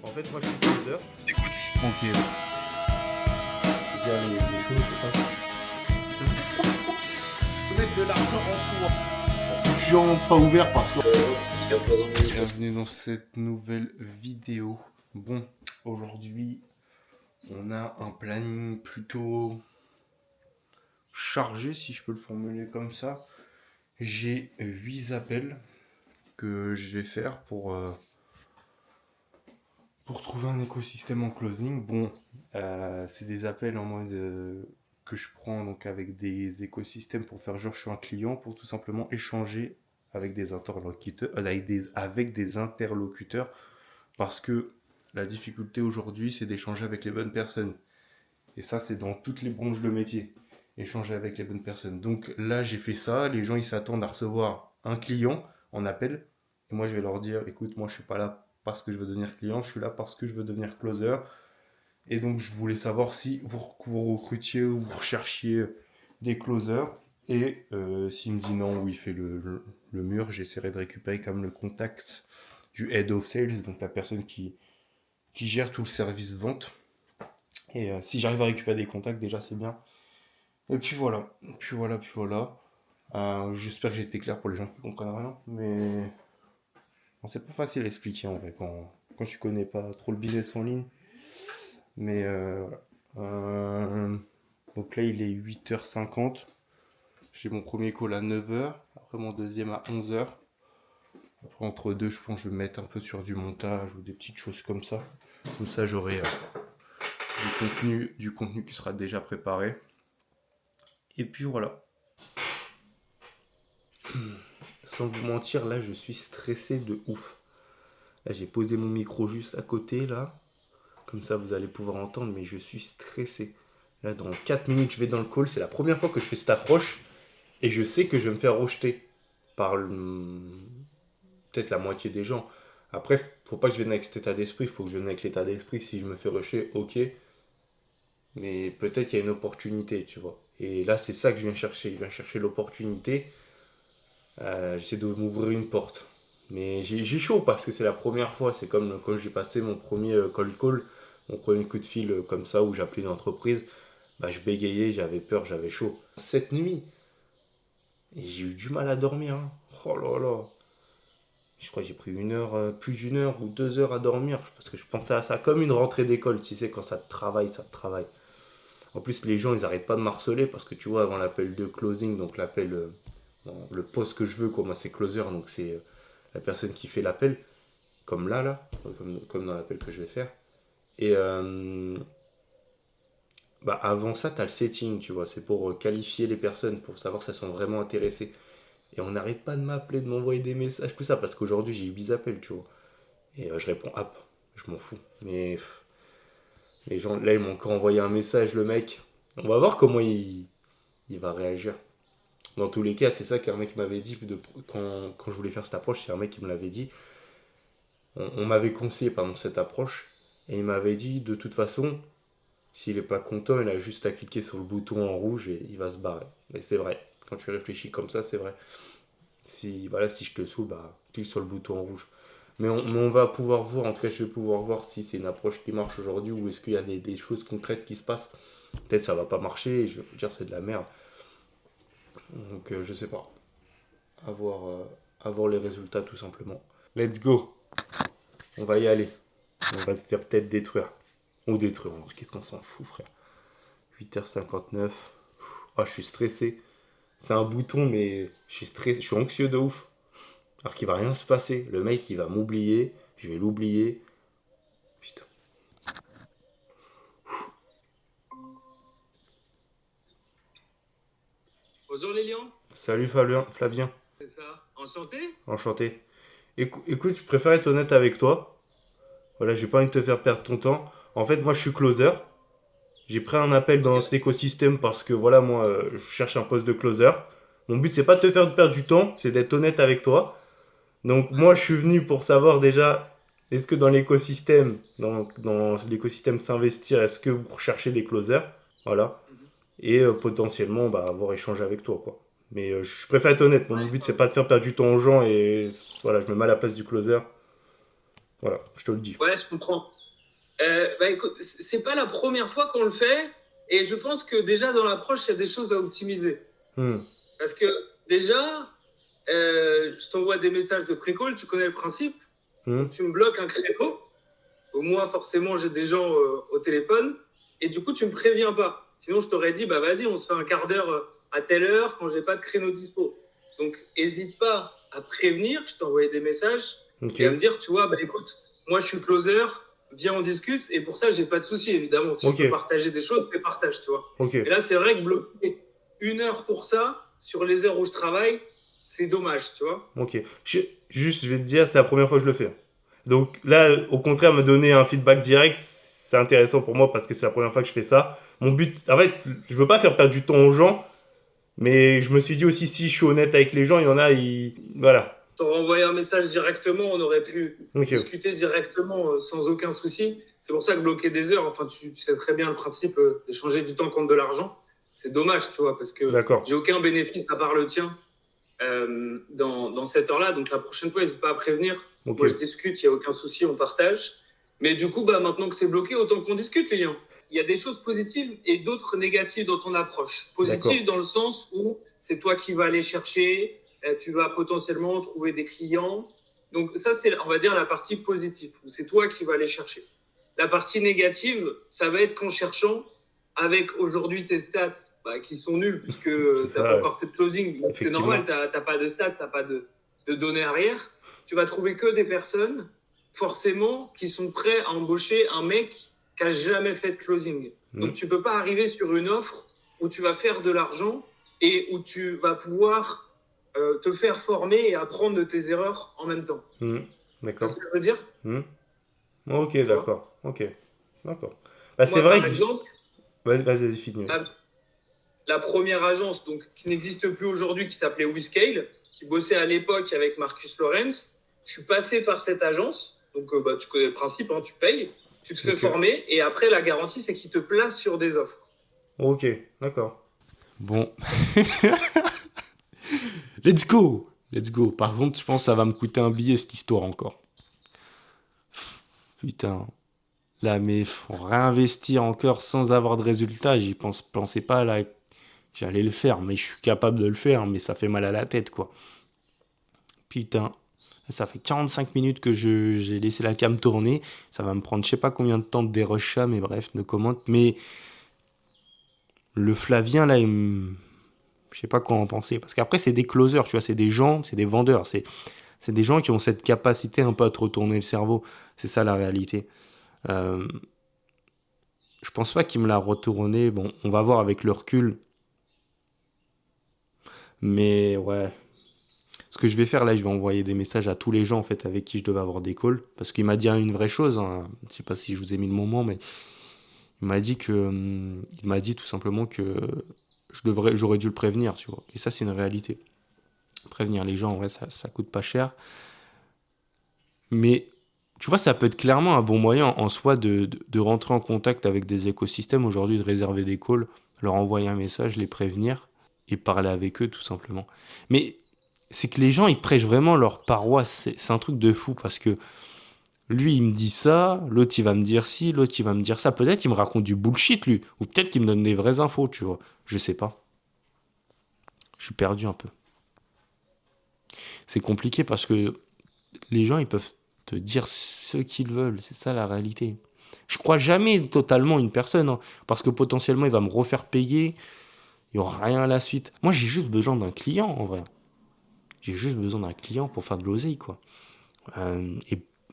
En fait, moi je suis closer. Écoute. Ok. Bien les choses, c'est pas. Mettre de l'argent en soi. Gens pas ouverts parce que. Bienvenue dans cette nouvelle vidéo. Bon, aujourd'hui, on a un planning plutôt chargé, si je peux le formuler comme ça. J'ai 8 appels que je vais faire pour trouver un écosystème en closing. Bon, c'est des appels en mode que je prends donc avec des écosystèmes pour faire genre je suis un client pour tout simplement échanger avec des interlocuteurs, avec des interlocuteurs parce que la difficulté aujourd'hui c'est d'échanger avec les bonnes personnes. Et ça c'est dans toutes les branches de métier, échanger avec les bonnes personnes. Donc là j'ai fait ça, les gens ils s'attendent à recevoir un client en appel et moi je vais leur dire écoute moi je suis pas là parce que je veux devenir client, je suis là parce que je veux devenir closer. Et donc, je voulais savoir si vous recrutiez ou vous recherchiez des closers. Et s'il me dit non, ou il fait le mur, j'essaierai de récupérer comme le contact du head of sales, donc la personne qui gère tout le service vente. Et si j'arrive à récupérer des contacts, déjà c'est bien. Et puis voilà, puis voilà. J'espère que j'ai été clair pour les gens qui comprennent rien, mais bon, c'est pas facile à expliquer en vrai quand tu connais pas trop le business en ligne. Mais donc là, il est 8h50. J'ai mon premier call à 9h. Après, mon deuxième à 11h. Après, entre deux, je pense que je vais me mettre un peu sur du montage ou des petites choses comme ça. Comme ça, j'aurai du contenu qui sera déjà préparé. Et puis voilà. Sans vous mentir, là, je suis stressé de ouf. Là, j'ai posé mon micro juste à côté, là. Comme ça, vous allez pouvoir entendre, mais je suis stressé. Là, dans 4 minutes, je vais dans le call. C'est la première fois que je fais cette approche. Et je sais que je vais me faire rejeter par peut-être la moitié des gens. Après, faut pas que je vienne avec cet état d'esprit. Il faut que je vienne avec l'état d'esprit. Si je me fais rusher, ok. Mais peut-être qu'il y a une opportunité, tu vois. Et là, c'est ça que je viens chercher. Je viens chercher l'opportunité. J'essaie de m'ouvrir une porte. Mais j'ai chaud parce que c'est la première fois. C'est comme quand j'ai passé mon premier cold call, mon premier coup de fil comme ça où j'appelais une entreprise. Bah, je bégayais, j'avais peur, j'avais chaud. Cette nuit, et j'ai eu du mal à dormir. Hein. Oh là là. Je crois que j'ai pris une heure, plus d'une heure ou 2 heures à dormir. Parce que je pensais à ça comme une rentrée d'école. Tu sais, quand ça te travaille, ça te travaille. En plus, les gens, ils arrêtent pas de marceler. Parce que tu vois, avant l'appel de closing, donc l'appel, le poste que je veux, quoi, moi c'est closer. Donc c'est la personne qui fait l'appel. Comme là, comme dans l'appel que je vais faire. Et bah avant ça, tu as le setting, tu vois. C'est pour qualifier les personnes, pour savoir si elles sont vraiment intéressées. Et on n'arrête pas de m'appeler, de m'envoyer des messages, tout ça, parce qu'aujourd'hui j'ai eu 10 appels, tu vois. Et je réponds app, je m'en fous. Mais les gens, là, ils m'ont encore envoyé un message, le mec. On va voir comment il va réagir. Dans tous les cas, c'est ça qu'un mec m'avait dit quand je voulais faire cette approche. C'est un mec qui me l'avait dit. On m'avait conseillé pendant cette approche. Et il m'avait dit, de toute façon, s'il n'est pas content, il a juste à cliquer sur le bouton en rouge et il va se barrer. Et c'est vrai. Quand tu réfléchis comme ça, c'est vrai. Si, voilà, si je te saoule, bah, clique sur le bouton en rouge. Mais on va pouvoir voir, en tout cas, je vais pouvoir voir si c'est une approche qui marche aujourd'hui ou est-ce qu'il y a des choses concrètes qui se passent. Peut-être ça va pas marcher et je vais vous dire c'est de la merde. Donc, je sais pas. À voir les résultats tout simplement. Let's go. On va y aller. On va se faire peut-être détruire. Ou détruire. Qu'est-ce qu'on s'en fout, frère. 8h59. Ah, je suis stressé. C'est un bouton, mais je suis stressé. Je suis anxieux de ouf. Alors qu'il va rien se passer. Le mec, il va m'oublier. Je vais l'oublier. Putain. Bonjour Lélian, Salut Fabien. Flavien. c'est ça. Enchanté? Enchanté. Écoute, je préfère être honnête avec toi. Voilà, j'ai pas envie de te faire perdre ton temps. En fait, moi, je suis closer. J'ai pris un appel dans cet écosystème parce que voilà, moi, je cherche un poste de closer. Mon but, c'est pas de te faire perdre du temps, c'est d'être honnête avec toi. Donc, moi, je suis venu pour savoir déjà, est-ce que dans l'écosystème, dans l'écosystème s'investir, est-ce que vous recherchez des closers? Voilà. Et potentiellement, bah, avoir échangé avec toi, quoi. Mais je préfère être honnête. Mon but, c'est pas de faire perdre du temps aux gens et voilà, je me mets à la place du closer. Voilà, je te le dis. Ouais, je comprends. Bah, écoute, c'est pas la première fois qu'on le fait. Et je pense que déjà dans l'approche, il y a des choses à optimiser. Hmm. Parce que déjà, je t'envoie des messages de pré-call, tu connais le principe. Hmm. Donc tu me bloques un créneau. Moi, forcément, j'ai des gens au téléphone. Et du coup, tu me préviens pas. Sinon, je t'aurais dit, bah vas-y, on se fait un quart d'heure à telle heure quand j'ai pas de créneau dispo. Donc, hésite pas à prévenir. Je t'ai envoyé des messages Ok, et à me dire, tu vois, bah écoute, moi, je suis closer. Viens, on discute. Et pour ça, j'ai pas de souci, évidemment. Si je ok, peux partager des choses, je les partage, tu vois. ok, Mais là, c'est vrai que bloquer 1 heure pour ça, sur les heures où je travaille, c'est dommage, tu vois. ok. Juste, je vais te dire, c'est la première fois que je le fais. Donc là, au contraire, me donner un feedback direct, c'est intéressant pour moi parce que c'est la première fois que je fais ça. Mon but, en fait, je veux pas faire perdre du temps aux gens, mais je me suis dit aussi, si je suis honnête avec les gens, il y en a, ils... Voilà. T'aurais envoyé un message directement, on aurait pu Ok, discuter directement sans aucun souci. C'est pour ça que bloquer des heures, enfin, tu sais très bien le principe d'échanger du temps contre de l'argent. C'est dommage, tu vois, parce que d'accord. j'ai aucun bénéfice à part le tien dans cette heure-là. Donc la prochaine fois, n'hésite pas à prévenir. Ok, Moi, je discute, il n'y a aucun souci, on partage. Mais du coup, bah, maintenant que c'est bloqué, autant qu'on discute, Lilian. Il y a des choses positives et d'autres négatives dans ton approche. d'accord. Positives dans le sens où c'est toi qui vas aller chercher, tu vas potentiellement trouver des clients. Donc ça, c'est, on va dire, la partie positive, où c'est toi qui vas aller chercher. La partie négative, ça va être qu'en cherchant, avec aujourd'hui tes stats bah, qui sont nuls, puisque C'est tu n'as pas ça, encore fait de closing, donc c'est normal, effectivement. tu n'as pas de stats, tu n'as pas de données arrière, tu vas trouver que des personnes, forcément, qui sont prêts à embaucher un mec qui n'a jamais fait de closing. Hmm, Donc tu ne peux pas arriver sur une offre où tu vas faire de l'argent et où tu vas pouvoir te faire former et apprendre de tes erreurs en même temps. hmm, Tu vois ce d'accord. que je veux dire? Hmm, ok, Tu vois. d'accord. Ok, d'accord. Bah, c'est Moi, vrai par que... exemple, Vas-y, finis. la, la première agence donc, qui n'existe plus aujourd'hui, qui s'appelait WeScale, qui bossait à l'époque avec Marcus Lawrence. Je suis passé par cette agence, donc bah, tu connais le principe, hein, tu payes, tu te fais Ok, former, et après la garantie, c'est qu'ils te placent sur des offres. ok, d'accord. Bon, let's go! Let's go. Par contre, je pense que ça va me coûter un billet cette histoire encore. Putain. Là, mais faut réinvestir encore sans avoir de résultat. Pensais pas là que j'allais le faire, mais je suis capable de le faire, mais ça fait mal à la tête quoi. Putain. Ça fait 45 minutes que j'ai laissé la cam tourner. Ça va me prendre je sais pas combien de temps de dérush ça, mais bref, ne commente. Mais le Flavien là, je sais pas quoi en penser. Parce qu'après, c'est des closers, tu vois, c'est des gens, c'est des vendeurs. C'est des gens qui ont cette capacité un peu à te retourner le cerveau. C'est ça la réalité. Euh, je pense pas qu'il me l'a retourné. Bon, on va voir avec le recul. Mais ouais. Ce que je vais faire là, je vais envoyer des messages à tous les gens en fait avec qui je devais avoir des calls. Parce qu'il m'a dit une vraie chose. Hein. Je sais pas si je vous ai mis le moment, mais il m'a dit tout simplement que j'aurais dû le prévenir, tu vois. Et ça, c'est une réalité. Prévenir les gens, en vrai, ça coûte pas cher. Mais tu vois, ça peut être clairement un bon moyen en soi de rentrer en contact avec des écosystèmes aujourd'hui, de réserver des calls, leur envoyer un message, les prévenir et parler avec eux tout simplement. Mais c'est que les gens, ils prêchent vraiment leur paroisse. C'est un truc de fou parce que lui, il me dit ça, l'autre, il va me dire ci, l'autre, il va me dire ça. Peut-être qu'il me raconte du bullshit, lui. Ou peut-être qu'il me donne des vraies infos, tu vois. Je sais pas. Je suis perdu un peu. C'est compliqué parce que les gens, ils peuvent te dire ce qu'ils veulent. C'est ça la réalité. Je crois jamais totalement une personne, hein, parce que potentiellement, il va me refaire payer. Il n'y aura rien à la suite. Moi, j'ai juste besoin d'un client, en vrai. J'ai juste besoin d'un client pour faire de l'oseille, quoi.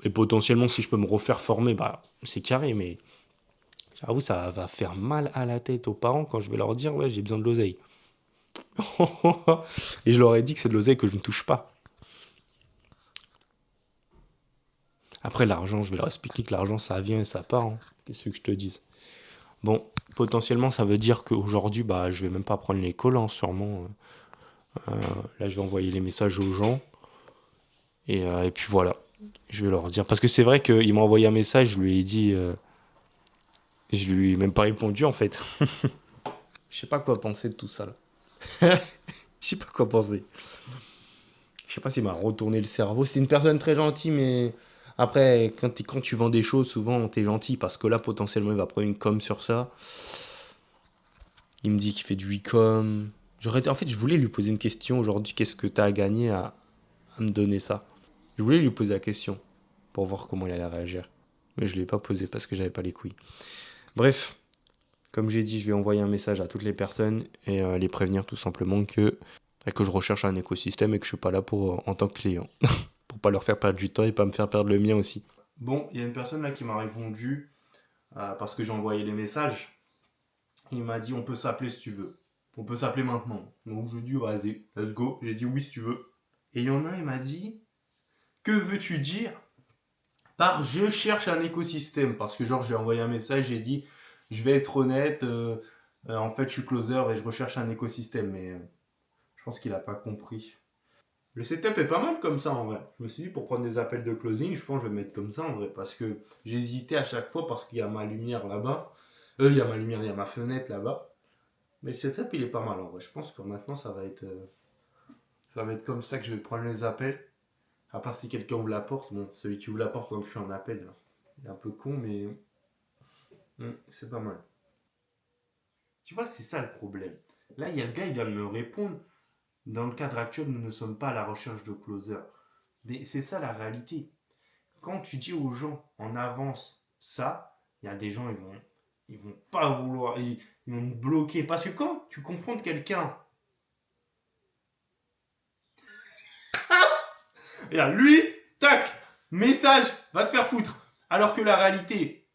Et potentiellement, si je peux me refaire former, bah, c'est carré, mais j'avoue, ça va faire mal à la tête aux parents quand je vais leur dire, ouais, j'ai besoin de l'oseille. Et je leur ai dit que c'est de l'oseille que je ne touche pas. Après, l'argent, je vais leur expliquer que l'argent, ça vient et ça part. Hein. Qu'est-ce que je te dise? Bon, potentiellement, ça veut dire qu'aujourd'hui, bah, je vais même pas prendre les calls, hein, sûrement. Là, je vais envoyer les messages aux gens. Et puis voilà. Je vais leur dire. Parce que c'est vrai qu'il m'a envoyé un message, je lui ai dit. Je lui ai même pas répondu, en fait. Je sais pas quoi penser de tout ça, là. Je sais pas quoi penser. Je sais pas s'il m'a retourné le cerveau. C'était une personne très gentille, mais Après, quand tu vends des choses, souvent, t'es gentil parce que là, potentiellement, il va prendre une com sur ça. Il me dit qu'il fait du e-com. En fait, je voulais lui poser une question aujourd'hui. Qu'est-ce que t'as à gagner à me donner ça? Je voulais lui poser la question pour voir comment il allait réagir. Mais je ne l'ai pas posé parce que j'avais pas les couilles. Bref, comme j'ai dit, je vais envoyer un message à toutes les personnes et les prévenir tout simplement que je recherche un écosystème et que je suis pas là pour en tant que client. Pour pas leur faire perdre du temps et pas me faire perdre le mien aussi. Bon, il y a une personne là qui m'a répondu parce que j'ai envoyé les messages. Il m'a dit on peut s'appeler si tu veux. On peut s'appeler maintenant. Donc je lui ai dit vas-y, let's go. J'ai dit oui si tu veux. Et il y en a, il m'a dit que veux-tu dire par je cherche un écosystème? Parce que genre j'ai envoyé un message, j'ai dit je vais être honnête, en fait je suis closer et je recherche un écosystème. Mais je pense qu'il a pas compris. Le setup est pas mal comme ça en vrai. Je me suis dit pour prendre des appels de closing, je pense que je vais mettre comme ça en vrai. Parce que j'hésitais à chaque fois parce qu'il y a ma lumière là-bas. Il y a ma lumière, il y a ma fenêtre là-bas. Mais le setup il est pas mal en vrai. Je pense que maintenant ça va être comme ça que je vais prendre les appels. À part si quelqu'un ouvre la porte. Bon, celui qui ouvre la porte quand je suis en appel, il est un peu con, mais c'est pas mal. Tu vois, c'est ça le problème. Là, il y a le gars, il vient de me répondre. Dans le cadre actuel, nous ne sommes pas à la recherche de closer. Mais c'est ça la réalité. Quand tu dis aux gens en avance ça, il y a des gens, ils vont pas vouloir, ils vont te bloquer. Parce que quand tu confrontes quelqu'un, regarde, lui, tac, message, va te faire foutre. Alors que la réalité,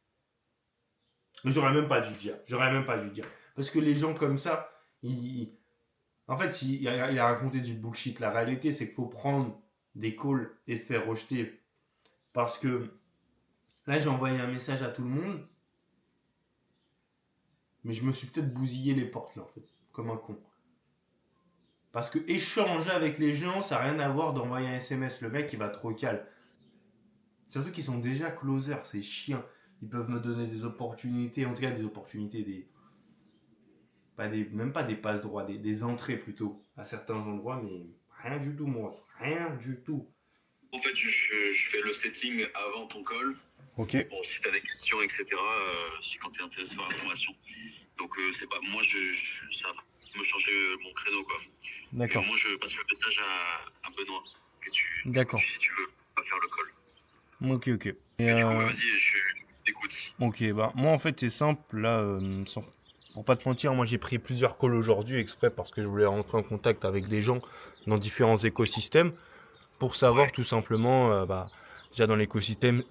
j'aurais même pas dû dire. J'aurais même pas dû dire. Parce que les gens comme ça, en fait, il a raconté du bullshit. La réalité, c'est qu'il faut prendre des calls et se faire rejeter. Parce que là, j'ai envoyé un message à tout le monde. Mais je me suis peut-être bousillé les portes là, en fait. Comme un con. Parce que échanger avec les gens, ça n'a rien à voir d'envoyer un SMS. Le mec, il va trop calme. Surtout qu'ils sont déjà closers, c'est chiant. Ils peuvent me donner des opportunités, en tout cas des opportunités, même pas des passes droits, des entrées plutôt, à certains endroits, mais rien du tout, moi. Rien du tout. En fait, je fais le setting avant ton call. Ok. Bon, si tu as des questions, etc., si quand tu es intéressé par l'information. Donc, c'est pas. Moi, ça va me changer mon créneau, quoi. D'accord. Et moi, je passe le message à Benoît. D'accord. Si tu veux pas faire le call. Ok, ok. Et du coup, vas-y, je t'écoute. Ok, bah moi en fait c'est simple, là, pour pas te mentir, moi j'ai pris plusieurs calls aujourd'hui exprès parce que je voulais rentrer en contact avec des gens dans différents écosystèmes pour savoir tout simplement, déjà dans l'écosystème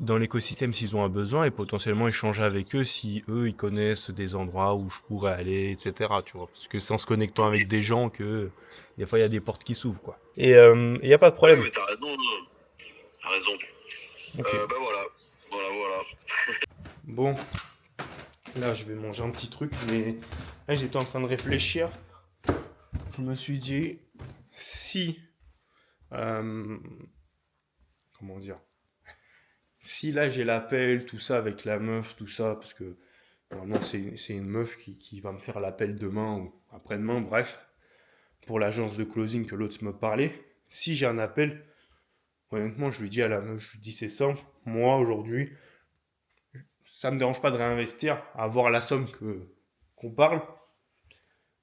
s'ils ont un besoin et potentiellement échanger avec eux si eux ils connaissent des endroits où je pourrais aller, etc. Tu vois, parce que c'est en se connectant avec des gens que des fois il y a des portes qui s'ouvrent quoi. Et il y a pas de problème. Ouais, t'as raison, non. T'as raison. Ok. Bah voilà. Voilà. Bon, là je vais manger un petit truc, mais là j'étais en train de réfléchir. Je me suis dit, si, comment dire, si là j'ai l'appel, tout ça avec la meuf, tout ça, parce que normalement c'est une meuf qui va me faire l'appel demain ou après-demain, bref, pour l'agence de closing que l'autre me parlait. Si j'ai un appel, honnêtement je lui dis à la meuf, je lui dis c'est simple, moi aujourd'hui, ça me dérange pas de réinvestir, avoir la somme qu'on parle,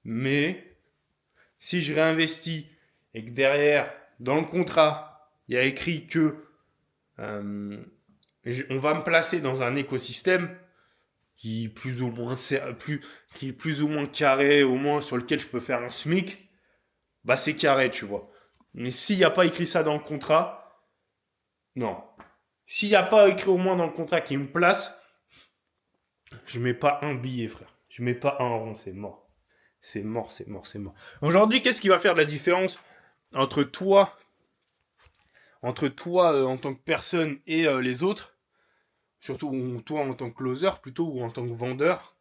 mais si je réinvestis et que derrière, dans le contrat, il y a écrit que on va me placer dans un écosystème qui est qui est plus ou moins carré, au moins sur lequel je peux faire un SMIC, bah c'est carré, tu vois. Mais s'il n'y a pas écrit ça dans le contrat, non. S'il n'y a pas écrit au moins dans le contrat qui me place, je mets pas un billet, frère. Je mets pas un rond, c'est mort. C'est mort. Aujourd'hui, qu'est-ce qui va faire de la différence entre toi en tant que personne et les autres, surtout toi en tant que closer plutôt ou en tant que vendeur,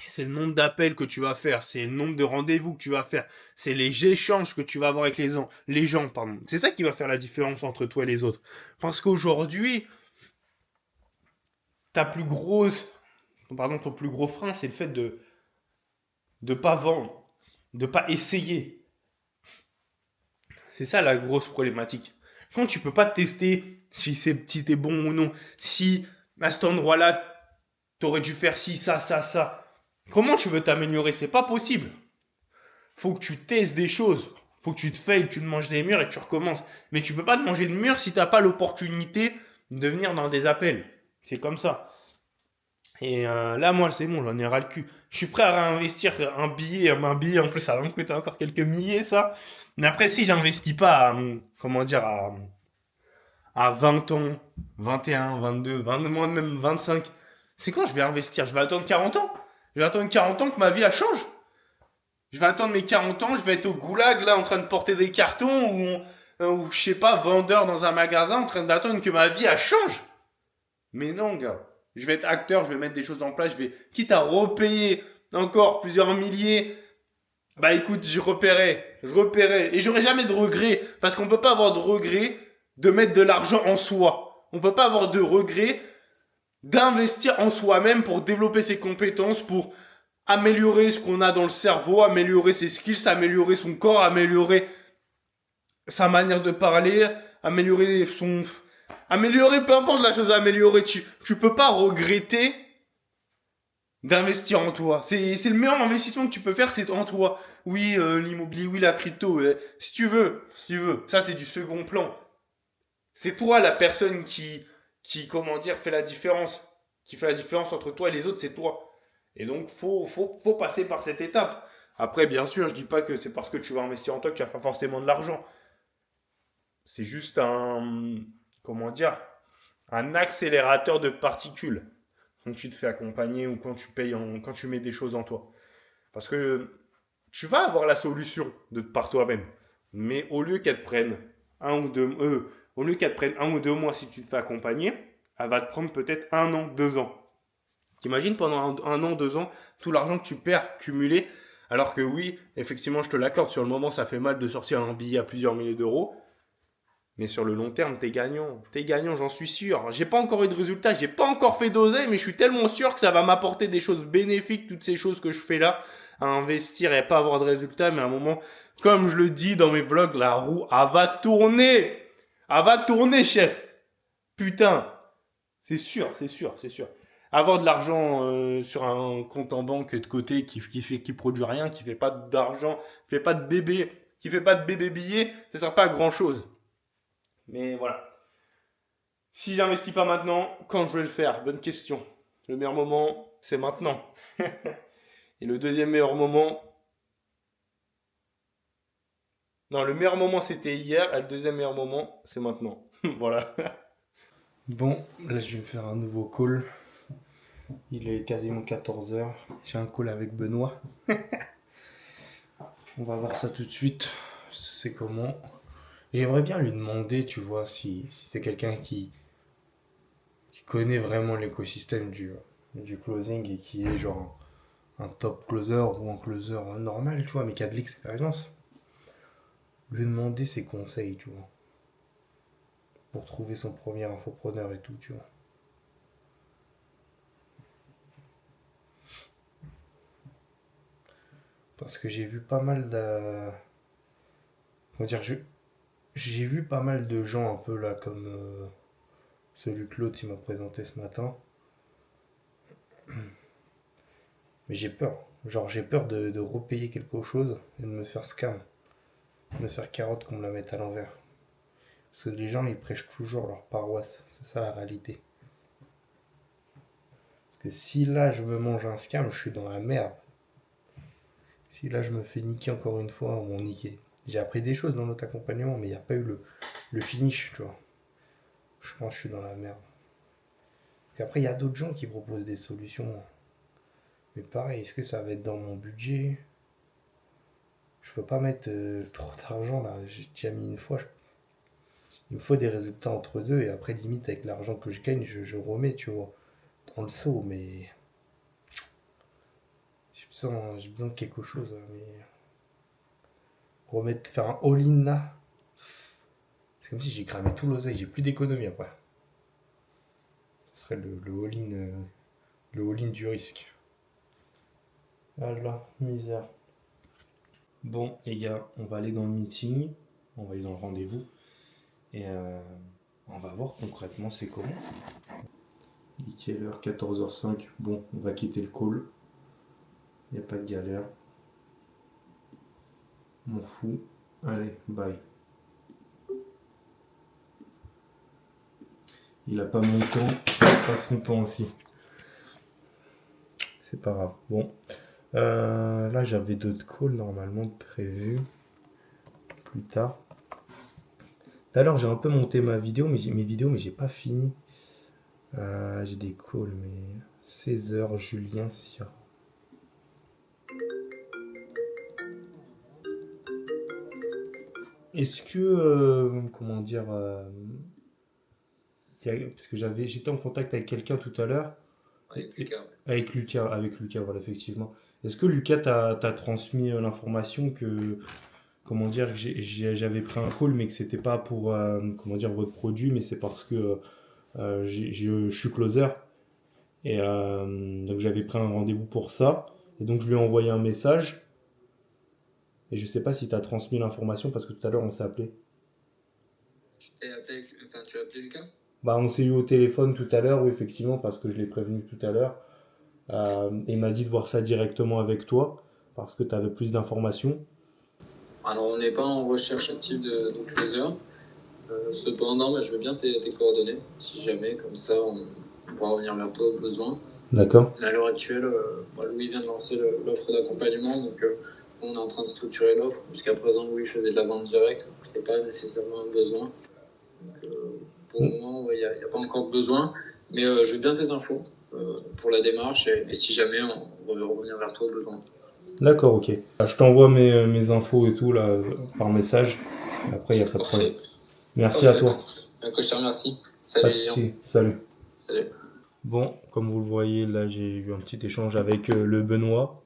c'est le nombre d'appels que tu vas faire, c'est le nombre de rendez-vous que tu vas faire, c'est les échanges que tu vas avoir avec les gens, pardon. C'est ça qui va faire la différence entre toi et les autres. Parce qu'aujourd'hui, ton plus gros frein, c'est le fait de pas vendre, de pas essayer. C'est ça la grosse problématique. Quand tu peux pas tester si t'es bon ou non, si à cet endroit-là, t'aurais dû faire ci, ça. Comment tu veux t'améliorer? C'est pas possible. Faut que tu testes des choses. Faut que tu te failles, tu te manges des murs et que tu recommences. Mais tu peux pas te manger de murs si t'as pas l'opportunité de venir dans des appels. C'est comme ça. Et là, moi, c'est bon, j'en ai ras le cul. Je suis prêt à réinvestir un billet. Un billet, en plus, ça va me coûter encore quelques milliers, ça. Mais après, si j'investis pas comment dire, à 20 ans, 21, 22, 20, moi même 25, c'est quand je vais investir? Je vais attendre 40 ans? Je vais attendre 40 ans que ma vie elle change? Je vais attendre mes 40 ans, je vais être au goulag là en train de porter des cartons ou je sais pas, vendeur dans un magasin en train d'attendre que ma vie elle change? Mais non, gars. Je vais être acteur, je vais mettre des choses en place, je vais, quitte à repayer encore plusieurs milliers, bah écoute, je repérais, et j'aurai jamais de regrets, parce qu'on peut pas avoir de regrets de mettre de l'argent en soi. On peut pas avoir de regrets d'investir en soi-même pour développer ses compétences, pour améliorer ce qu'on a dans le cerveau, améliorer ses skills, améliorer son corps, améliorer sa manière de parler, améliorer peu importe la chose à améliorer. Tu peux pas regretter d'investir en toi. C'est le meilleur investissement que tu peux faire, c'est en toi. Oui, l'immobilier, oui, la crypto, si tu veux. Ça, c'est du second plan. C'est toi la personne comment dire, fait la différence. Qui fait la différence entre toi et les autres, c'est toi. Et donc, faut passer par cette étape. Après, bien sûr, je dis pas que c'est parce que tu vas investir en toi que tu vas faire forcément de l'argent. C'est juste comment dire, un accélérateur de particules. Quand tu te fais accompagner ou quand tu mets des choses en toi. Parce que tu vas avoir la solution par toi-même. Mais au lieu qu'elle te prenne au lieu qu'elle te prenne 1 ou 2 mois si tu te fais accompagner, elle va te prendre peut-être 1 an, 2 ans. T'imagines pendant un an, 2 ans, tout l'argent que tu perds cumulé, alors que oui, effectivement, je te l'accorde, sur le moment, ça fait mal de sortir un billet à plusieurs milliers d'euros. Mais sur le long terme, t'es gagnant. T'es gagnant, j'en suis sûr. J'ai pas encore eu de résultats, j'ai pas encore fait d'oseille, mais je suis tellement sûr que ça va m'apporter des choses bénéfiques, toutes ces choses que je fais là, à investir et pas avoir de résultats. Mais à un moment, comme je le dis dans mes vlogs, la roue, elle va tourner. Elle va tourner, chef. Putain. C'est sûr. Avoir de l'argent sur un compte en banque de côté qui produit rien, qui fait pas d'argent, qui fait pas de bébé billets, ça sert pas à grand chose. Mais voilà. Si j'investis pas maintenant, quand je vais le faire? Bonne question. Le meilleur moment, c'est maintenant. Et le deuxième meilleur moment... Non, le meilleur moment, c'était hier. Et le deuxième meilleur moment, c'est maintenant. Voilà. Bon, là, je vais me faire un nouveau call. Il est quasiment 14h. J'ai un call avec Benoît. On va voir ça tout de suite. C'est comment. J'aimerais bien lui demander, tu vois, si c'est quelqu'un qui connaît vraiment l'écosystème du closing et qui est genre un top closer ou un closer normal, tu vois, mais qui a de l'expérience. Lui demander ses conseils, tu vois, pour trouver son premier infopreneur et tout, tu vois. Parce que j'ai vu pas mal de... Comment dire, j'ai vu pas mal de gens un peu là, comme celui que l'autre il m'a présenté ce matin. Mais j'ai peur. Genre, j'ai peur de repayer quelque chose et de me faire scam. De me faire carotte qu'on me la mette à l'envers. Parce que les gens, ils prêchent toujours leur paroisse. C'est ça la réalité. Parce que si là, je me mange un scam, je suis dans la merde. Si là, je me fais niquer encore une fois, on niqué. J'ai appris des choses dans notre accompagnement, mais il n'y a pas eu le finish, tu vois. Je pense que je suis dans la merde. Parce qu'après, il y a d'autres gens qui proposent des solutions. Mais pareil, est-ce que ça va être dans mon budget? Je peux pas mettre trop d'argent là. J'ai déjà mis une fois. Il me faut des résultats entre deux et après, limite, avec l'argent que je gagne, je remets, tu vois, dans le seau. Mais j'ai besoin de quelque chose. Mais faire un all-in là, c'est comme si j'ai cramé tout l'oseille. J'ai plus d'économie après. Ce serait le all-in du risque. Voilà, misère. Bon, les gars, on va aller dans le meeting. On va aller dans le rendez-vous. Et on va voir concrètement c'est comment. Il est quelle heure? 14h05. Bon, on va quitter le call. Il n'y a pas de galère. M'en fous. Allez, bye. Il a pas mon temps, pas son temps aussi. C'est pas grave. Bon. Là, j'avais d'autres calls normalement prévus. Plus tard. Tout à l'heure, j'ai un peu monté mes vidéos, mais j'ai pas fini. J'ai des calls, mais 16h, Julien Sierra. Est-ce que, comment dire, parce que j'étais en contact avec quelqu'un tout à l'heure. Avec Lucas. Avec Lucas, voilà, effectivement. Est-ce que Lucas t'a transmis l'information que, comment dire, j'avais pris un call, mais que c'était pas pour, comment dire, votre produit, mais c'est parce que je suis closer. Et donc j'avais pris un rendez-vous pour ça. Et donc je lui ai envoyé un message. Et je sais pas si t'as transmis l'information parce que tout à l'heure on s'est appelé. Tu as appelé Lucas? Bah, on s'est eu au téléphone tout à l'heure, oui, effectivement, parce que je l'ai prévenu tout à l'heure. Et il m'a dit de voir ça directement avec toi, parce que tu avais plus d'informations. Alors, on n'est pas en recherche active de closer. Cependant, je veux bien tes coordonnées, si jamais, comme ça, on pourra revenir vers toi au besoin. D'accord. Mais à l'heure actuelle, Louis vient de lancer l'offre d'accompagnement, donc on est en train de structurer l'offre. Jusqu'à présent, Louis faisait de la vente directe, donc ce n'était pas nécessairement un besoin. Donc, pour le moment, il n'y a pas encore de besoin, mais je veux bien tes infos pour la démarche, et si jamais, on va revenir vers toi au besoin. D'accord, ok. Je t'envoie mes infos et tout là, par message. Après, il n'y a pas de problème. Merci à toi. Donc, je te remercie. Pas Salut, de souci. Salut. Salut. Bon, comme vous le voyez, là, j'ai eu un petit échange avec le Benoît.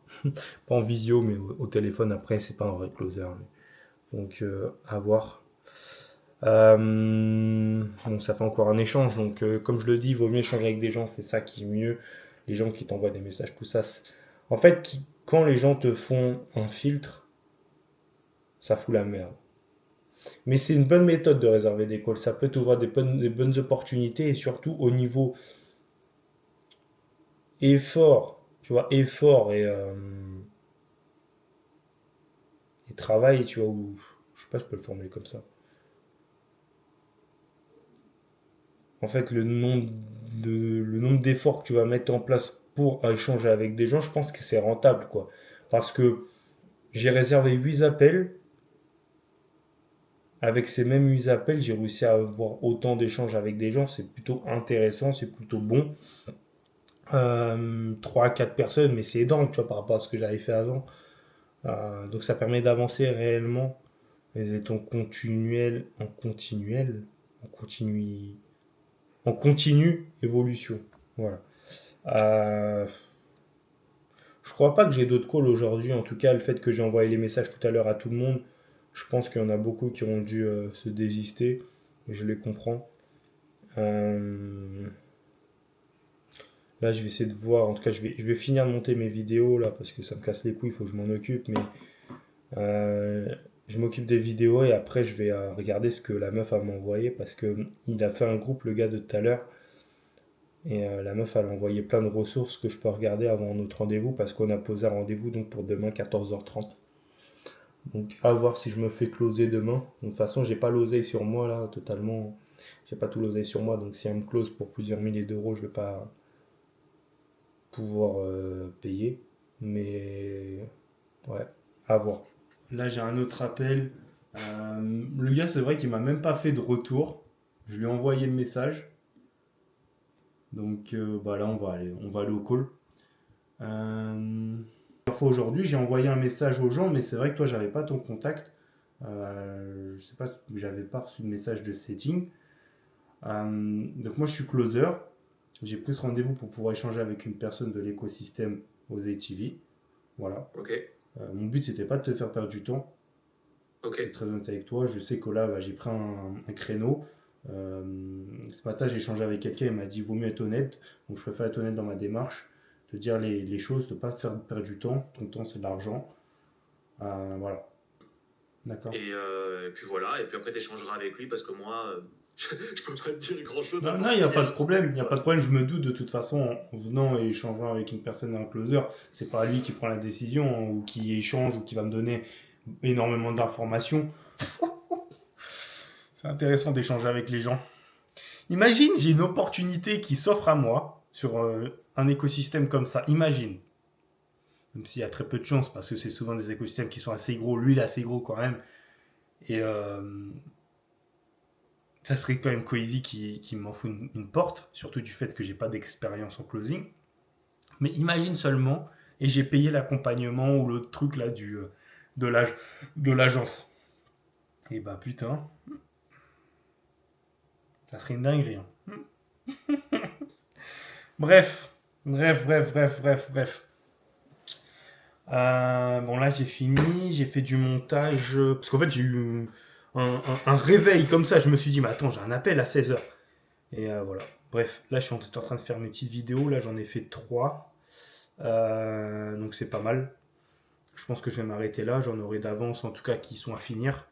Pas en visio, mais au téléphone. Après, c'est pas un vrai closer. Donc, à voir. Bon, ça fait encore un échange. Donc, comme je le dis, il vaut mieux échanger avec des gens. C'est ça qui est mieux. Les gens qui t'envoient des messages, tout ça. En fait, quand les gens te font un filtre, ça fout la merde. Mais c'est une bonne méthode de réserver des calls. Ça peut t'ouvrir des bonnes opportunités et surtout au niveau effort, tu vois, effort et travail, tu vois, ou je sais pas si je peux le formuler comme ça. En fait, le nombre d'efforts que tu vas mettre en place pour échanger avec des gens, je pense que c'est rentable, quoi. Parce que j'ai réservé 8 appels. Avec ces mêmes 8 appels, j'ai réussi à avoir autant d'échanges avec des gens. C'est plutôt intéressant, c'est plutôt bon. 3 à 4 personnes, mais c'est énorme, tu vois, par rapport à ce que j'avais fait avant. Donc ça permet d'avancer réellement, mais d'être en continue évolution. Voilà. Je crois pas que j'ai d'autres calls aujourd'hui. En tout cas, le fait que j'ai envoyé les messages tout à l'heure à tout le monde, je pense qu'il y en a beaucoup qui ont dû se désister. Et je les comprends. Là, je vais essayer de voir. En tout cas, je vais finir de monter mes vidéos là parce que ça me casse les couilles. Il faut que je m'en occupe. Mais je m'occupe des vidéos et après, je vais regarder ce que la meuf a envoyé parce que il a fait un groupe, le gars de tout à l'heure. Et la meuf, elle a envoyé plein de ressources que je peux regarder avant notre rendez-vous parce qu'on a posé un rendez-vous donc pour demain 14h30. Donc à voir si je me fais closer demain. Donc, de toute façon, j'ai pas l'oseille sur moi là, totalement. J'ai pas tout l'oseille sur moi. Donc si elle me close pour plusieurs milliers d'euros, je vais pas pouvoir payer. Mais ouais, à voir. Là, j'ai un autre appel. Le gars, c'est vrai qu'il m'a même pas fait de retour. Je lui ai envoyé le message. Donc bah là, on va aller au call. Aujourd'hui, j'ai envoyé un message aux gens, mais c'est vrai que toi, j'avais pas ton contact. Je sais pas, j'avais pas reçu de message de setting. Donc moi, je suis closer. J'ai pris ce rendez-vous pour pouvoir échanger avec une personne de l'écosystème aux ATV. Voilà. Ok. Mon but, c'était pas de te faire perdre du temps. Ok. Je suis très honnête avec toi. Je sais que là, j'ai pris un créneau. Ce matin, j'ai échangé avec quelqu'un. Il m'a dit vaut mieux être honnête. Donc, je préfère être honnête dans ma démarche. Te dire les choses, ne pas te faire perdre du temps. Ton temps, c'est de l'argent. Voilà. D'accord. Et puis voilà, et puis après tu échangeras avec lui parce que moi, je peux pas te dire grand-chose. Non, il n'y a pas de problème. Il n'y a pas de problème. Je me doute de toute façon en venant et échangeant avec une personne en closer, c'est pas lui qui prend la décision hein, ou qui échange ou qui va me donner énormément d'informations. C'est intéressant d'échanger avec les gens. Imagine, j'ai une opportunité qui s'offre à moi sur un écosystème comme ça. Imagine. Même s'il y a très peu de chance parce que c'est souvent des écosystèmes qui sont assez gros. Lui, il est assez gros quand même. Et ça serait quand même Coeasy qui m'en fout une porte, surtout du fait que j'ai pas d'expérience en closing. Mais imagine seulement, et j'ai payé l'accompagnement ou le truc là de l'agence. Et bah putain, ça serait une dinguerie. Hein. Bref. Bon là j'ai fini, j'ai fait du montage, parce qu'en fait j'ai eu un réveil comme ça, je me suis dit mais attends j'ai un appel à 16h. Et voilà, bref, là je suis en train de faire mes petites vidéos, là j'en ai fait 3, donc c'est pas mal. Je pense que je vais m'arrêter là, j'en aurai d'avance en tout cas qui sont à finir.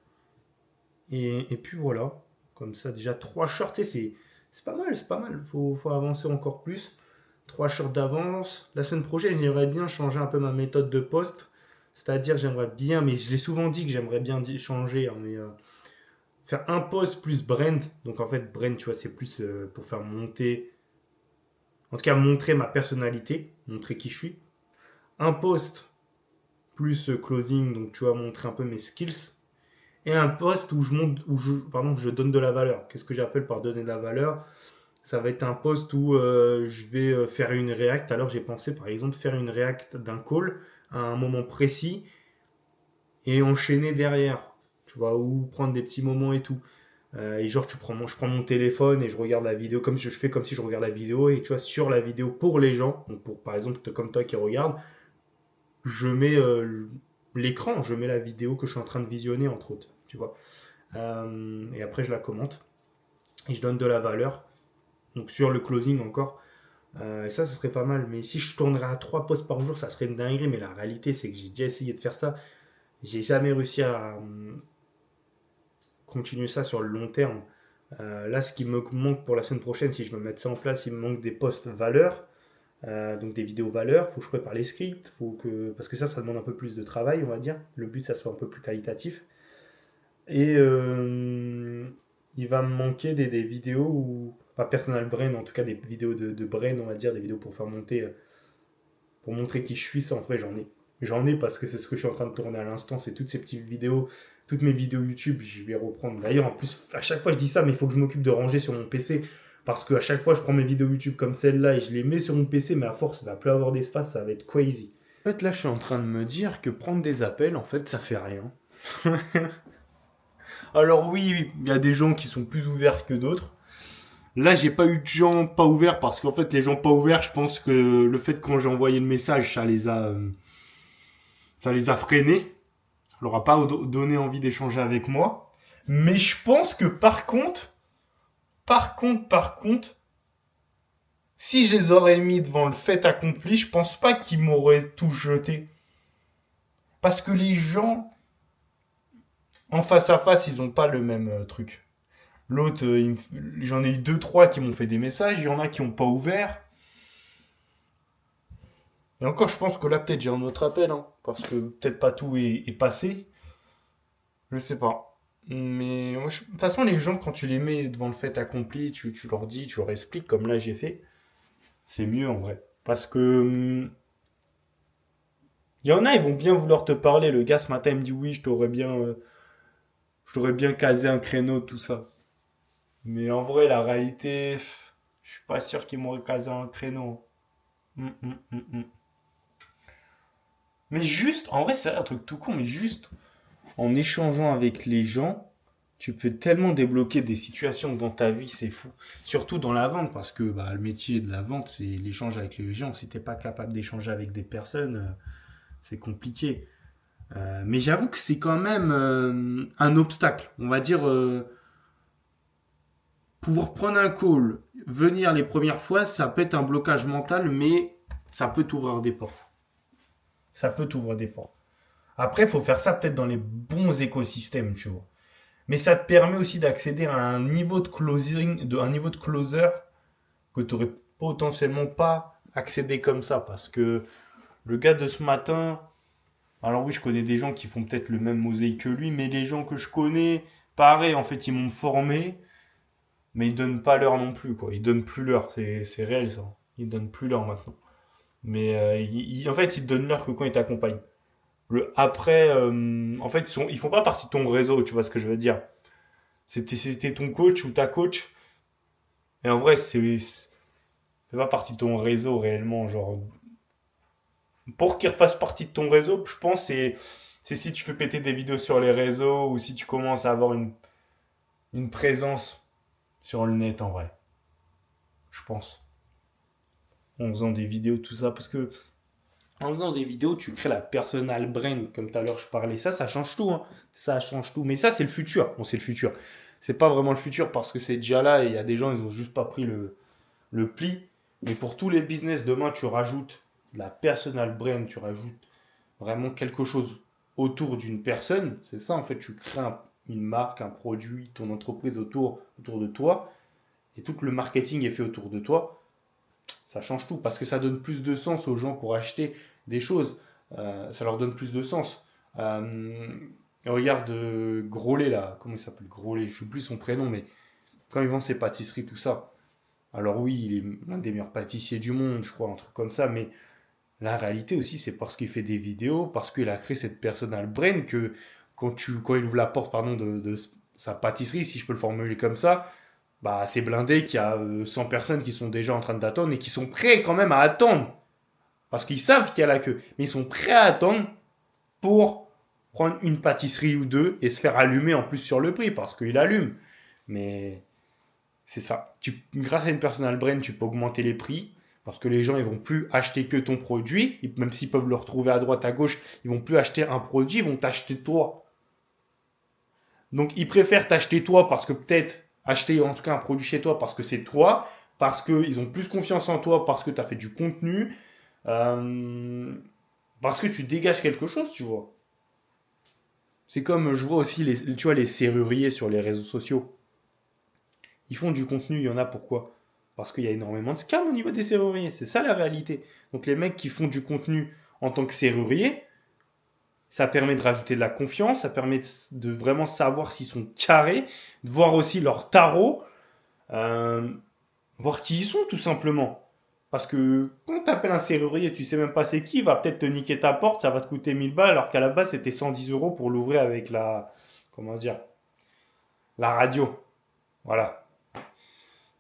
Et puis voilà, comme ça déjà 3 shorts, c'est pas mal, faut avancer encore plus. 3 shorts d'avance. La semaine prochaine, j'aimerais bien changer un peu ma méthode de post. C'est-à-dire, j'aimerais bien, mais je l'ai souvent dit que j'aimerais bien changer, hein, mais faire un post plus brand. Donc en fait, brand, tu vois, c'est plus pour faire monter, en tout cas montrer ma personnalité, montrer qui je suis. Un post plus closing, donc tu vois, montrer un peu mes skills. Et un post où je donne de la valeur. Qu'est-ce que j'appelle par donner de la valeur ? Ça va être un post où je vais faire une react. Alors j'ai pensé par exemple faire une react d'un call à un moment précis et enchaîner derrière. Tu vois, ou prendre des petits moments et tout. Et genre je prends mon téléphone et je regarde la vidéo comme je fais comme si je regarde la vidéo et tu vois sur la vidéo pour les gens, donc pour par exemple comme toi qui regarde, je mets l'écran, je mets la vidéo que je suis en train de visionner entre autres, tu vois. Et après je la commente et je donne de la valeur. Donc sur le closing encore. Et ça serait pas mal. Mais si je tournerais à 3 posts par jour, ça serait une dinguerie. Mais la réalité, c'est que j'ai déjà essayé de faire ça. J'ai jamais réussi à continuer ça sur le long terme. Là, ce qui me manque pour la semaine prochaine, si je veux mettre ça en place, il me manque des posts valeurs. Donc des vidéos valeurs. Il faut que je prépare les scripts. Parce que ça demande un peu plus de travail, on va dire. Le but, ça soit un peu plus qualitatif. Et il va me manquer des vidéos où... Pas personal brain, en tout cas des vidéos de brain, on va dire, des vidéos pour faire monter... pour montrer qui je suis, ça en vrai j'en ai. J'en ai parce que c'est ce que je suis en train de tourner à l'instant, c'est toutes ces petites vidéos, toutes mes vidéos YouTube, je vais reprendre. D'ailleurs, en plus, à chaque fois je dis ça, mais il faut que je m'occupe de ranger sur mon PC. Parce qu'à chaque fois, je prends mes vidéos YouTube comme celle-là et je les mets sur mon PC, mais à force, ça va plus avoir d'espace, ça va être crazy. En fait, là, je suis en train de me dire que prendre des appels, en fait, ça fait rien. Alors oui, il y a des gens qui sont plus ouverts que d'autres. Là, j'ai pas eu de gens pas ouverts parce qu'en fait, les gens pas ouverts, je pense que le fait que quand j'ai envoyé le message, ça les a freinés. Ça leur a pas donné envie d'échanger avec moi. Mais je pense que par contre, si je les aurais mis devant le fait accompli, je pense pas qu'ils m'auraient tout jeté. Parce que les gens, en face à face, ils ont pas le même truc. L'autre, j'en ai eu 2-3 qui m'ont fait des messages, il y en a qui n'ont pas ouvert. Et encore, je pense que là, peut-être j'ai un autre appel, hein, parce que peut-être pas tout est passé. Je sais pas. Mais moi, de toute façon, les gens, quand tu les mets devant le fait accompli, tu leur dis, tu leur expliques, comme là j'ai fait, c'est mieux en vrai. Parce que il y en a, ils vont bien vouloir te parler. Le gars, ce matin, il me dit oui, je t'aurais bien casé un créneau, tout ça. Mais en vrai, la réalité, je suis pas sûr qu'ils m'auraient casé un créneau. Hum. Mais juste, en vrai, c'est un truc tout con, mais juste en échangeant avec les gens, tu peux tellement débloquer des situations dans ta vie, c'est fou. Surtout dans la vente, parce que le métier de la vente, c'est l'échange avec les gens. Si t'es pas capable d'échanger avec des personnes, c'est compliqué. Mais j'avoue que c'est quand même un obstacle. On va dire... pouvoir prendre un call, venir les premières fois, ça peut être un blocage mental, mais ça peut t'ouvrir des portes. Après, il faut faire ça peut-être dans les bons écosystèmes, tu vois. Mais ça te permet aussi d'accéder à un niveau de closing, un niveau de closer que tu n'aurais potentiellement pas accédé comme ça. Parce que le gars de ce matin, alors oui, je connais des gens qui font peut-être le même mosaïque que lui, mais les gens que je connais, pareil, en fait, ils m'ont formé, mais ils donnent pas l'heure non plus, quoi. Ils donnent plus l'heure, c'est réel ça. Ils donnent plus l'heure maintenant. Mais en fait, ils te donnent l'heure que quand ils t'accompagnent. Après, en fait, ils font pas partie de ton réseau, tu vois ce que je veux dire. C'était ton coach ou ta coach. Et en vrai, c'est pas partie de ton réseau réellement. Genre, pour qu'ils refassent partie de ton réseau, je pense, c'est si tu fais péter des vidéos sur les réseaux ou si tu commences à avoir une présence sur le net en vrai. Je pense. En faisant des vidéos, tout ça. Parce que en faisant des vidéos, tu crées la personal brand, comme tout à l'heure je parlais. Ça change tout. Hein. Ça change tout. Mais ça, c'est le futur. Bon, c'est le futur. C'est pas vraiment le futur parce que c'est déjà là et il y a des gens, ils ont juste pas pris le pli. Mais pour tous les business, demain, tu rajoutes la personal brand, tu rajoutes vraiment quelque chose autour d'une personne. C'est ça, en fait, tu crées une marque, un produit, ton entreprise autour de toi. Et tout le marketing est fait autour de toi. Ça change tout parce que ça donne plus de sens aux gens pour acheter des choses. Ça leur donne plus de sens. Regarde Grolet là, comment il s'appelle Grolet, je ne sais plus son prénom, mais quand il vend ses pâtisseries, tout ça. Alors oui, il est l'un des meilleurs pâtissiers du monde, je crois, un truc comme ça, mais la réalité aussi, c'est parce qu'il fait des vidéos, parce qu'il a créé cette personal brand que quand il ouvre la porte pardon, de sa pâtisserie, si je peux le formuler comme ça, bah, c'est blindé qu'il y a 100 personnes qui sont déjà en train d'attendre et qui sont prêts quand même à attendre. Parce qu'ils savent qu'il y a la queue. Mais ils sont prêts à attendre pour prendre une pâtisserie ou deux et se faire allumer en plus sur le prix parce qu'il allume. Mais c'est ça. Grâce à une personal brand, tu peux augmenter les prix parce que les gens ils vont plus acheter que ton produit, même s'ils peuvent le retrouver à droite, à gauche, ils vont plus acheter un produit, ils vont t'acheter toi. Donc ils préfèrent t'acheter toi parce que peut-être acheter en tout cas un produit chez toi parce que c'est toi, parce qu'ils ont plus confiance en toi, parce que tu as fait du contenu, euh, parce que tu dégages quelque chose, tu vois. C'est comme je vois aussi tu vois, les serruriers sur les réseaux sociaux. Ils font du contenu, il y en a pourquoi? Parce qu'il y a énormément de scams au niveau des serruriers. C'est ça la réalité. Donc les mecs qui font du contenu en tant que serrurier, ça permet de rajouter de la confiance, ça permet de vraiment savoir s'ils sont carrés, de voir aussi leur tarot, euh, voir qui ils sont tout simplement. Parce que quand tu appelles un serrurier, tu sais même pas c'est qui, il va peut-être te niquer ta porte, ça va te coûter 1000 balles, alors qu'à la base c'était 110 euros pour l'ouvrir avec comment dire, la radio. Voilà.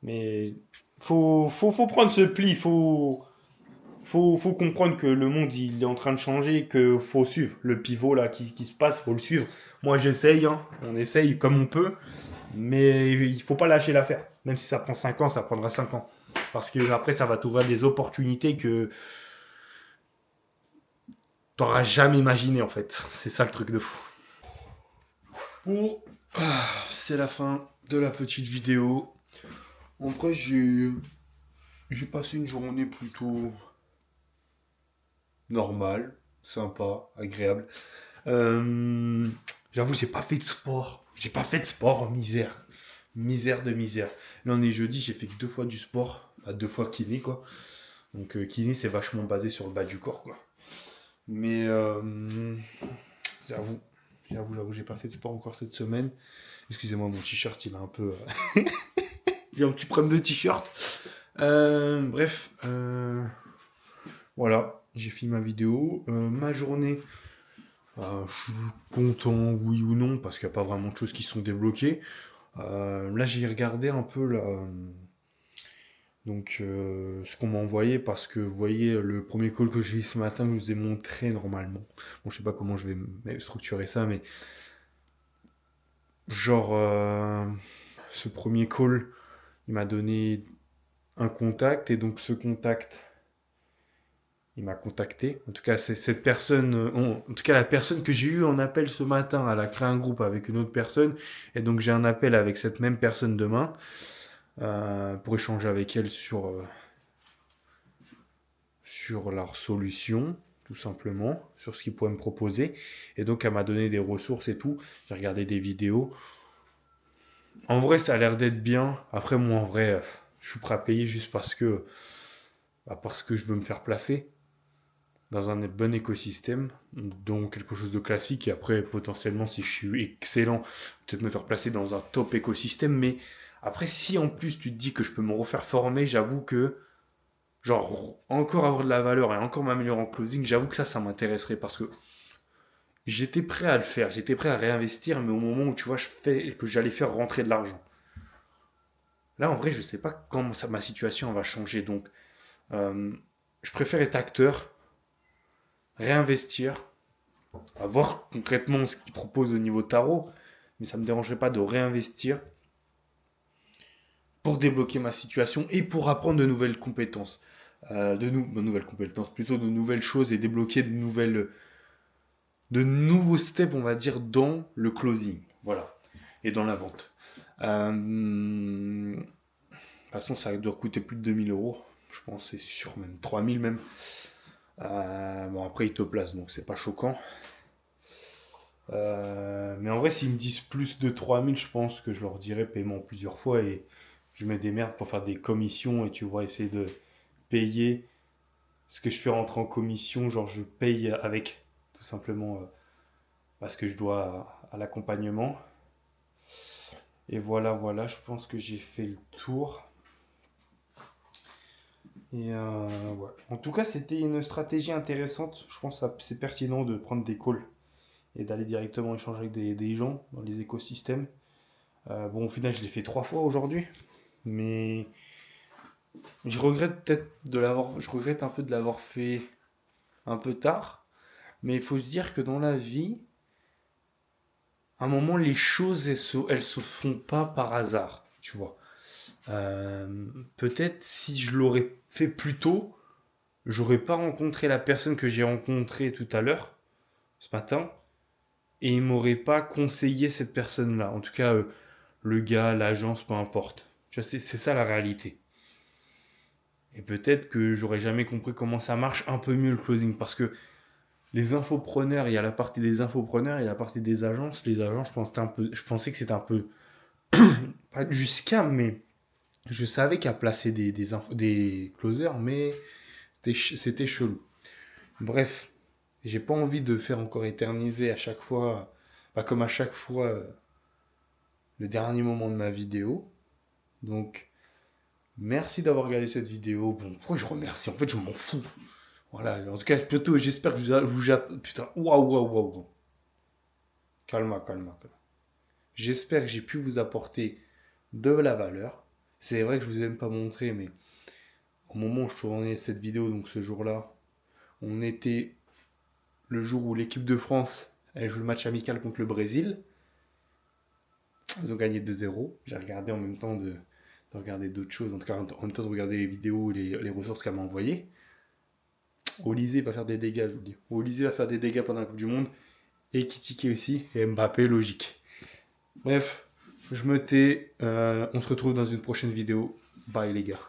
Mais faut prendre ce pli, faut comprendre que le monde il est en train de changer, que faut suivre le pivot là qui se passe, faut le suivre. Moi j'essaye, hein, on essaye comme on peut, mais il faut pas lâcher l'affaire. Même si ça prend 5 ans, ça prendra 5 ans. Parce que après ça va t'ouvrir des opportunités que t'auras jamais imaginé en fait. C'est ça le truc de fou. Bon, c'est la fin de la petite vidéo. En vrai j'ai passé une journée plutôt normale, sympa, agréable. Euh, J'avoue, j'ai pas fait de sport. J'ai pas fait de sport, misère. Misère de misère. Là, on est jeudi, j'ai fait que 2 fois du sport. À 2 fois kiné, quoi. Donc, kiné, c'est vachement basé sur le bas du corps, quoi. Mais, j'avoue, j'ai pas fait de sport encore cette semaine. Excusez-moi, mon t-shirt, il a un peu. J'ai un petit problème de t-shirt. Bref, voilà, j'ai fini ma vidéo. Ma journée. Je suis content, oui ou non, parce qu'il n'y a pas vraiment de choses qui sont débloquées. Là, j'ai regardé un peu là, donc, ce qu'on m'a envoyé, parce que vous voyez, le premier call que j'ai eu ce matin, je vous ai montré normalement. Bon, je sais pas comment je vais structurer ça, mais genre, ce premier call, il m'a donné un contact, et donc ce contact, il m'a contacté. En tout cas, c'est cette personne, en tout cas, la personne que j'ai eue en appel ce matin, elle a créé un groupe avec une autre personne. Et donc, j'ai un appel avec cette même personne demain pour échanger avec elle sur leur solution. tout simplement, sur ce qu'il pouvait me proposer. Et donc, elle m'a donné des ressources et tout. J'ai regardé des vidéos. En vrai, ça a l'air d'être bien. Après, moi, en vrai, je suis prêt à payer juste parce que je veux me faire placer dans un bon écosystème, donc quelque chose de classique. Et après, potentiellement, si je suis excellent, peut-être me faire placer dans un top écosystème. Mais après, si en plus tu te dis que je peux me refaire former, j'avoue que, genre, encore avoir de la valeur et encore m'améliorer en closing, j'avoue que ça m'intéresserait parce que j'étais prêt à le faire, j'étais prêt à réinvestir, mais au moment où tu vois, que j'allais faire rentrer de l'argent. Là, en vrai, je sais pas comment ma situation va changer. Donc, euh, je préfère être acteur, réinvestir, à voir concrètement ce qu'ils proposent au niveau tarot, mais ça me dérangerait pas de réinvestir pour débloquer ma situation et pour apprendre de nouvelles compétences. De nouvelles compétences, plutôt de nouvelles choses et débloquer de nouveaux steps, on va dire, dans le closing. Voilà. Et dans la vente. De toute façon, ça doit coûter plus de 2 000 euros. Je pense, c'est sûr, même 3 000 même. Bon, après, ils te placent, donc c'est pas choquant. Mais en vrai, s'ils me disent plus de 3 000, je pense que je leur dirai paiement plusieurs fois et je mets des merdes pour faire des commissions et tu vois, essayer de payer ce que je fais rentrer en commission. Genre, je paye avec, tout simplement, parce que je dois à l'accompagnement. Et voilà, je pense que j'ai fait le tour. Et ouais. En tout cas, c'était une stratégie intéressante. Je pense que c'est pertinent de prendre des calls et d'aller directement échanger avec des gens dans les écosystèmes. Bon, au final, je l'ai fait 3 fois aujourd'hui, mais je regrette je regrette un peu de l'avoir fait un peu tard. Mais il faut se dire que dans la vie, à un moment, les choses, elles se font pas par hasard, tu vois. Peut-être si je l'aurais fait plus tôt, j'aurais pas rencontré la personne que j'ai rencontrée tout à l'heure, ce matin, et il m'aurait pas conseillé cette personne-là. En tout cas, le gars, l'agence, peu importe. Tu vois, c'est ça la réalité. Et peut-être que j'aurais jamais compris comment ça marche un peu mieux le closing, parce que les infopreneurs, il y a la partie des infopreneurs et la partie des agences. Les agences, je pensais que c'était un peu, pas du scam, mais je savais qu'à placer des closers, mais c'était chelou. Bref, j'ai pas envie de faire encore éterniser à chaque fois, pas comme à chaque fois, le dernier moment de ma vidéo. Donc, merci d'avoir regardé cette vidéo. Bon, pourquoi je remercie? En fait, je m'en fous. Voilà, en tout cas, plutôt, j'espère que putain, waouh. Calma. J'espère que j'ai pu vous apporter de la valeur. C'est vrai que je vous ai même pas montré, mais au moment où je tournais cette vidéo, donc ce jour-là, on était le jour où l'équipe de France, elle joue le match amical contre le Brésil. Ils ont gagné 2-0. J'ai regardé en même temps de regarder d'autres choses, en tout cas en même temps de regarder les vidéos, les ressources qu'elle m'a envoyées. Olysée va faire des dégâts, je vous le dis. Olysée va faire des dégâts pendant la Coupe du Monde. Et Kitike aussi. Et Mbappé, logique. Bref, je me tais. On se retrouve dans une prochaine vidéo. Bye les gars.